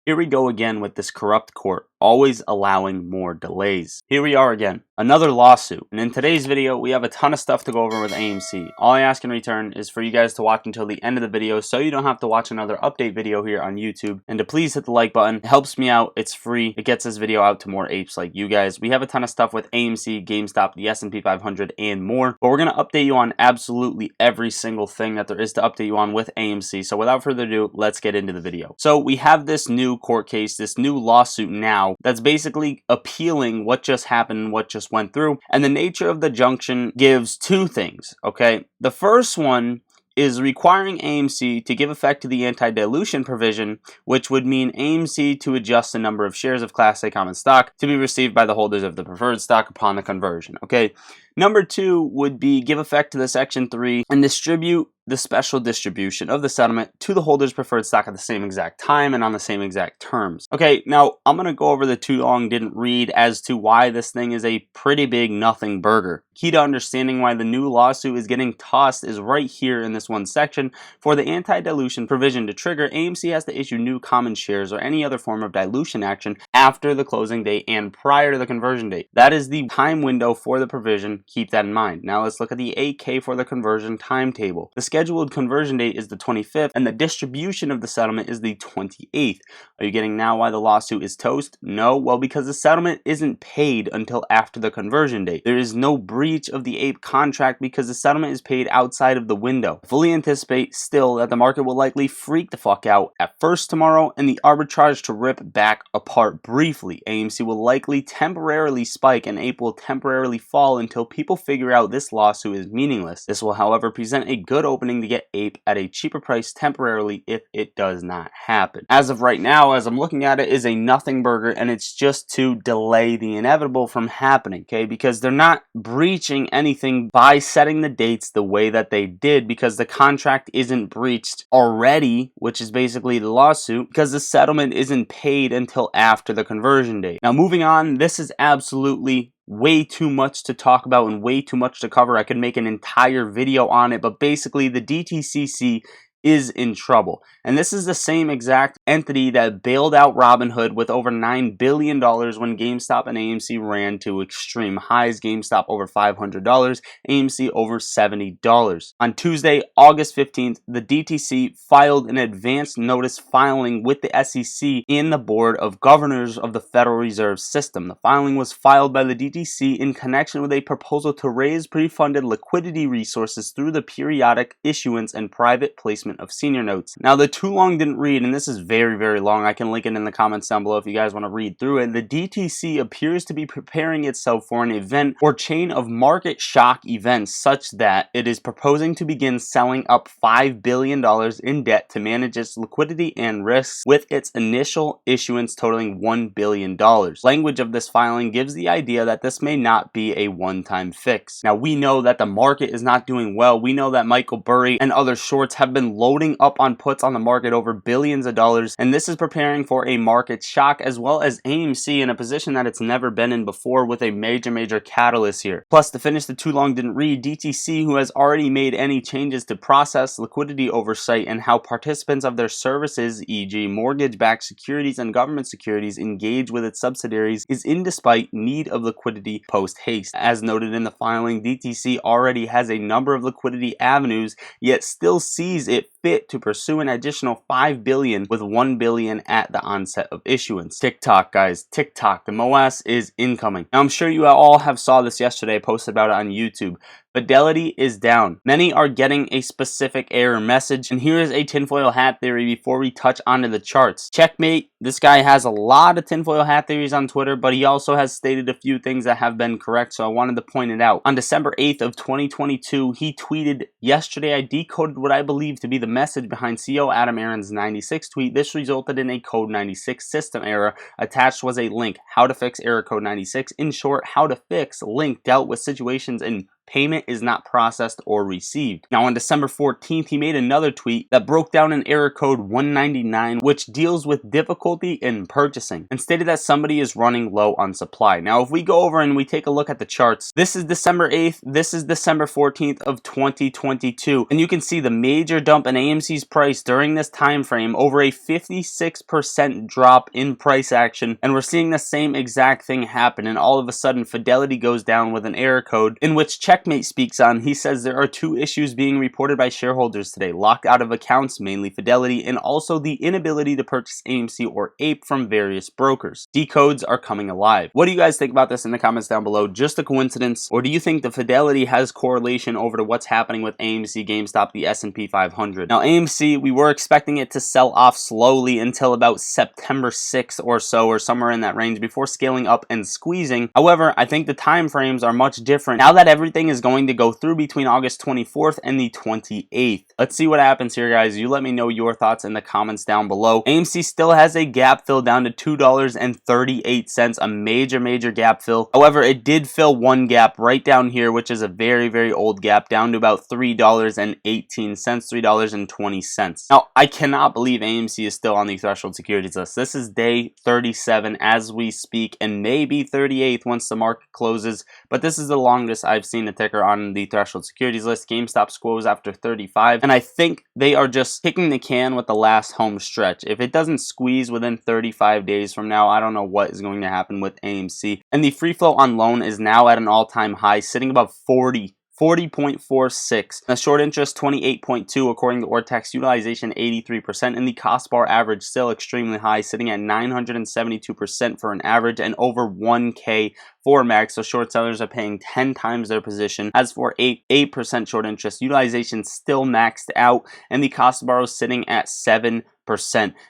Here we go again with this corrupt court, always allowing more delays. Here we are again, another lawsuit. And in today's video, we have a ton of stuff to go over with AMC. All I ask in return is for you guys to watch until the end of the video so you don't have to watch another update video here on YouTube. And to please hit the like button. It helps me out. It's free. It gets this video out to more apes like you guys. We have a ton of stuff with AMC, GameStop, the S&P 500, and more. But we're going to update you on absolutely every single thing that there is to update you on with AMC. So without further ado, let's get into the video. So we have this new court case, this new lawsuit now that's basically appealing what just happened, what just went through. And the nature of the junction gives two things, okay? The first one is requiring AMC to give effect to the anti-dilution provision, which would mean AMC to adjust the number of shares of Class A common stock to be received by the holders of the preferred stock upon the conversion, okay? Number two would be give effect to the Section 3 and distribute the special distribution of the settlement to the holders' preferred stock at the same exact time and on the same exact terms. Okay, now I'm going to go over the too long didn't read as to why this thing is a pretty big nothing burger. Key to understanding why the new lawsuit is getting tossed is right here in this one section. For the anti-dilution provision to trigger, AMC has to issue new common shares or any other form of dilution action after the closing date and prior to the conversion date. That is the time window for the provision. Keep that in mind. Now let's look at the 8K for the conversion timetable. The scheduled conversion date is the 25th and the distribution of the settlement is the 28th. Are you getting now why the lawsuit is toast? No, well, because the settlement isn't paid until after the conversion date. There is no breach of the ape contract because the settlement is paid outside of the window. I fully anticipate still that the market will likely freak the fuck out at first tomorrow and the arbitrage to rip back apart briefly. AMC will likely temporarily spike and ape will temporarily fall until people figure out this lawsuit is meaningless. This will, however, present a good opening to get ape at a cheaper price temporarily if it does not happen. As of right now, as I'm looking at it, is a nothing burger, and it's just to delay the inevitable from happening, okay? Because they're not breaching anything by setting the dates the way that they did, because the contract isn't breached already, which is basically the lawsuit, because the settlement isn't paid until after the conversion date. Now, moving on, this is absolutely way too much to talk about and way too much to cover. I could make an entire video on it, but basically the DTCC is in trouble. And this is the same exact entity that bailed out Robinhood with over $9 billion when GameStop and AMC ran to extreme highs. GameStop over $500, AMC over $70. On Tuesday, August 15th, the DTC filed an advance notice filing with the SEC and the Board of Governors of the Federal Reserve System. The filing was filed by the DTC in connection with a proposal to raise pre-funded liquidity resources through the periodic issuance and private placement of senior notes. Now, the too long didn't read, and this is very, very long. I can link it in the comments down below if you guys want to read through it. The DTC appears to be preparing itself for an event or chain of market shock events such that it is proposing to begin selling up $5 billion in debt to manage its liquidity and risks, with its initial issuance totaling $1 billion. Language of this filing gives the idea that this may not be a one-time fix. Now, we know that the market is not doing well. We know that Michael Burry and other shorts have been loading up on puts on the market over billions of dollars, and this is preparing for a market shock, as well as AMC in a position that it's never been in before with a major catalyst here. Plus, to finish the too long didn't read, DTC, who has already made any changes to process liquidity oversight and how participants of their services, e.g. mortgage-backed securities and government securities, engage with its subsidiaries, is in despite need of liquidity post-haste. As noted in the filing, DTC already has a number of liquidity avenues, yet still sees it fit to pursue an additional $5 billion with $1 billion at the onset of issuance. TikTok, guys, TikTok, the MOAS is incoming. Now, I'm sure you all have saw this yesterday. I posted about it on YouTube. Fidelity is down. Many are getting a specific error message, and here is a tinfoil hat theory before we touch onto the charts. Checkmate. This guy has a lot of tinfoil hat theories on Twitter, but he also has stated a few things that have been correct, so I wanted to point it out. On December 8th of 2022, he tweeted, "Yesterday I decoded what I believe to be the message behind CEO Adam Aron's 96 tweet. This resulted in a code 96 system error. Attached was a link, how to fix error code 96. In short, how to fix link dealt with situations in payment is not processed or received. Now on December 14th, he made another tweet that broke down an error code 199, which deals with difficulty in purchasing, and stated that somebody is running low on supply. Now if we go over and we take a look at the charts, this is December 8th, this is December 14th of 2022, and you can see the major dump in AMC's price during this time frame, over a 56% drop in price action, and we're seeing the same exact thing happen, and all of a sudden Fidelity goes down with an error code in which Checkmate speaks on. He says there are two issues being reported by shareholders today: locked out of accounts, mainly Fidelity, and also the inability to purchase AMC or APE from various brokers. Decodes are coming alive. What do you guys think about this in the comments down below? Just a coincidence, or do you think the Fidelity has correlation over to what's happening with AMC, GameStop, the S&P 500? Now AMC, we were expecting it to sell off slowly until about September 6th or so, or somewhere in that range, before scaling up and squeezing. However, I think the time frames are much different now that everything is going to go through between August 24th and the 28th. Let's see what happens here, guys. You let me know your thoughts in the comments down below. AMC still has a gap fill down to $2.38, a major gap fill. However, it did fill one gap right down here, which is a very old gap, down to about $3.18, $3.20. Now, I cannot believe AMC is still on the threshold securities list. This is day 37 as we speak, and maybe 38th once the market closes, but this is the longest I've seen a ticker on the threshold securities list. GameStop squoze after 35, and I think they are just kicking the can with the last home stretch. If it doesn't squeeze within 35 days from now, I don't know what is going to happen with AMC. And the free float on loan is now at an all-time high, sitting above 40.46. The short interest 28.2 according to Ortex, utilization 83%, and the cost bar average still extremely high, sitting at 972% for an average and over 1K for max. So short sellers are paying 10 times their position. As for 8% short interest, utilization still maxed out, and the cost bar is sitting at 7%.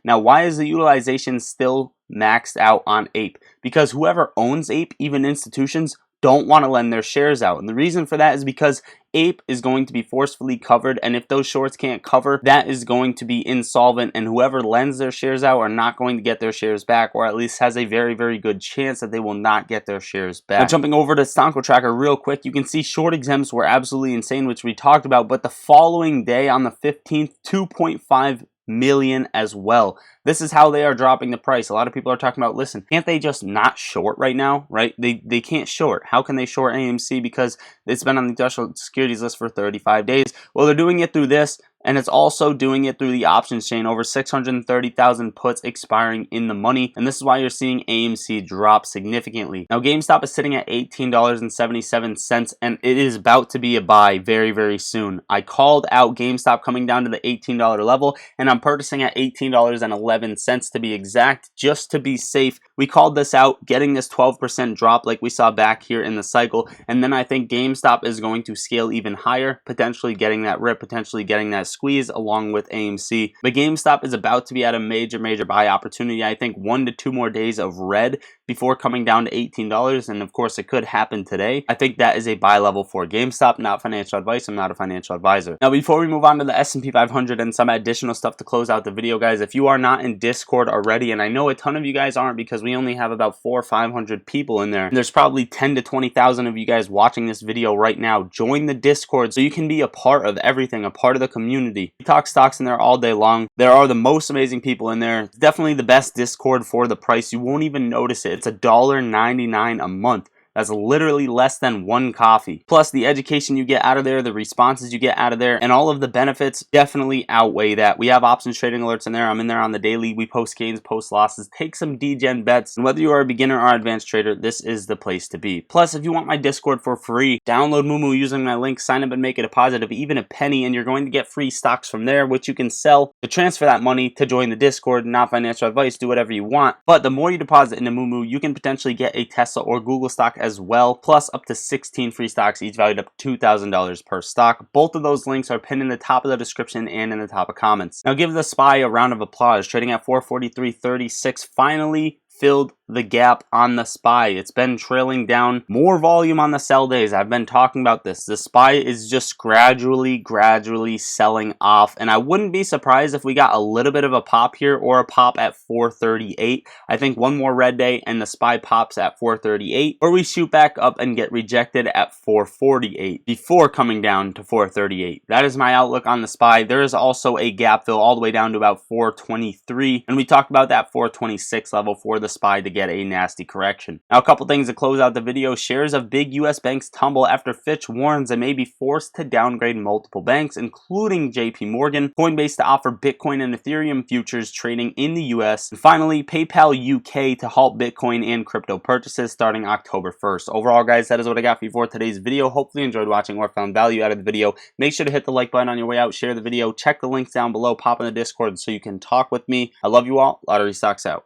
Now, why is the utilization still maxed out on APE? Because whoever owns APE, even institutions, don't want to lend their shares out. And the reason for that is because APE is going to be forcefully covered, and if those shorts can't cover, that is going to be insolvent, and whoever lends their shares out are not going to get their shares back, or at least has a very good chance that they will not get their shares back. Now, jumping over to Stonko Tracker real quick, you can see short exempts were absolutely insane, which we talked about, but the following day on the 15th, 2.5 million as well. This is how they are dropping the price. A lot of people are talking about, listen, can't they just not short right now, right? They can't short. How can they short AMC? Because it's been on the threshold securities list for 35 days. Well, they're doing it through this, and it's also doing it through the options chain. Over 630,000 puts expiring in the money, and this is why you're seeing AMC drop significantly. Now, GameStop is sitting at $18.77, and it is about to be a buy very soon. I called out GameStop coming down to the $18 level, and I'm purchasing at $18.11 to be exact, just to be safe. We called this out, getting this 12% drop like we saw back here in the cycle, and then I think GameStop is going to scale even higher, potentially getting that rip, potentially getting that squeeze along with AMC. But GameStop is about to be at a major buy opportunity. I think 1 to 2 more days of red before coming down to $18, and of course it could happen today. I think that is a buy level for GameStop. Not financial advice. I'm not a financial advisor. Now, before we move on to the S&P 500 and some additional stuff to close out the video, guys, if you are not in Discord already, and I know a ton of you guys aren't because we only have about 400 or 500 people in there, and there's probably 10 to 20,000 of you guys watching this video right now. Join the Discord so you can be a part of everything, a part of the community. We talk stocks in there all day long. There are the most amazing people in there. It's definitely the best Discord for the price. You won't even notice it. It's $1.99 a month. That's literally less than 1 coffee. Plus, the education you get out of there, the responses you get out of there, and all of the benefits definitely outweigh that. We have options trading alerts in there. I'm in there on the daily. We post gains, post losses, take some degen bets. And whether you are a beginner or advanced trader, this is the place to be. Plus, if you want my Discord for free, download Moomoo using my link, sign up and make a deposit of even a penny, and you're going to get free stocks from there, which you can sell to transfer that money to join the Discord. Not financial advice. Do whatever you want. But the more you deposit into Moomoo, you can potentially get a Tesla or Google stock as well, plus up to 16 free stocks, each valued up to $2,000 per stock. Both of those links are pinned in the top of the description and in the top of comments. Now give the SPY a round of applause, trading at 443.36, finally filled the gap on the SPY. It's been trailing down, more volume on the sell days. I've been talking about this. The SPY is just gradually selling off, and I wouldn't be surprised if we got a little bit of a pop here or a pop at 438. I think one more red day and the SPY pops at 438, or we shoot back up and get rejected at 448 before coming down to 438. That is my outlook on the SPY. There is also a gap fill all the way down to about 423, and we talked about that 426 level for the SPY to get a nasty correction. Now, a couple things to close out the video. Shares of big US banks tumble after Fitch warns they may be forced to downgrade multiple banks, including JP Morgan. Coinbase to offer Bitcoin and Ethereum futures trading in the US. And finally, PayPal UK to halt Bitcoin and crypto purchases starting October 1st. Overall, guys, that is what I got for you for today's video. Hopefully you enjoyed watching or found value out of the video. Make sure to hit the like button on your way out, share the video, check the links down below, pop in the Discord so you can talk with me. I love you all. Lottery Stocks out.